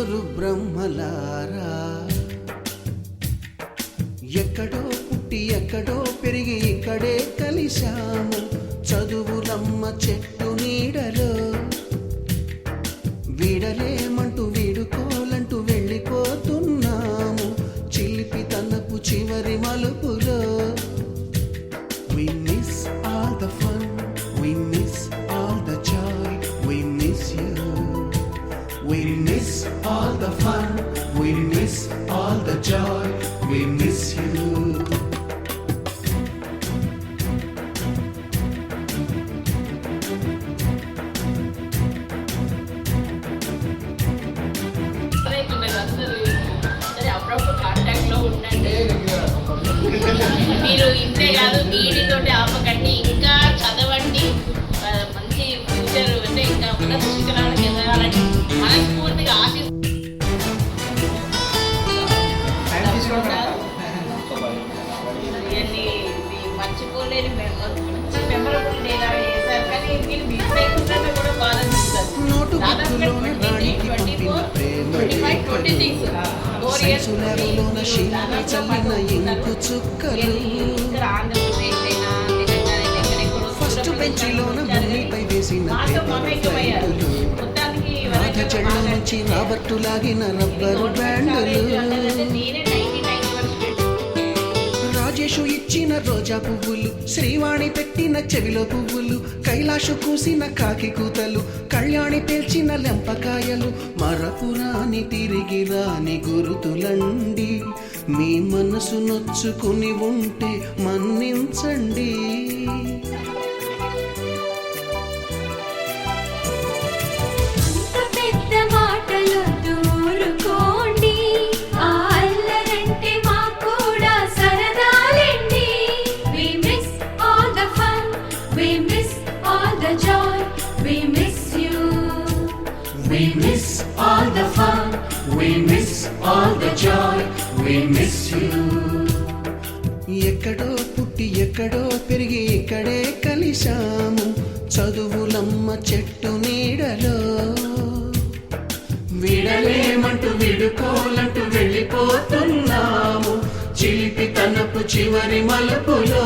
ముగ్గురు బ్రహ్మలారా, ఎక్కడో పుట్టి ఎక్కడో పెరిగి ఇక్కడే కలిశాము. చదువులమ్మ చెట్టు నీడలో వీడలేమంటూ వీడుకోలంటూ వెళ్ళిపోతున్నాము. చిలిపి తనపు చివరి మలుపులో We miss all the fun, we miss all the joy, we miss you. We miss all the fun, we miss all the joy, we miss you. మీరు ఇంతే కాదు, వీడితోటి ఆపకండి, ఇంకా చదవండి, మంచి ఫ్యూచర్ అంటే ఇంకా ఉన్నత శిఖరాలకు ఎదగాలని మనస్ఫూర్తిగా ఇవన్నీ మర్చిపోలేని మెమరబుల్ డేగా చేశారు. కానీ మీరు మిస్ అయిపోతే కూడా బాధ అనిపిస్తారు. ఫస్ట్ బెంచిలోన భూమిపై వేసిన చెట్ల నుంచి రాబట్టు లాగిన రబ్బరు బ్యాండులు, రాజేషు ఇచ్చిన రోజా పువ్వులు, శ్రీవాణి పెట్టిన చెవిలో పువ్వులు, కైలాషు కూసిన కాకి కూతలు, కళ్యాణి పేల్చిన లెంపకాయలు, మరపురాని తిరిగి రాని గురుతులండి. మీ మనసు నొచ్చుకుని ఉంటే మన్నించండి. We miss all the fun, we miss all the joy, we miss you. ఎక్కడో పుట్టి ఎక్కడో పెరిగి ఇక్కడే కలిశాము. చదువులమ్మ చెట్టు నీడలో వీడలేమంటూ వీడుకోలంటూ వెళ్ళిపోతున్నాము. చిలిపి తనపు చివరి మలుపులో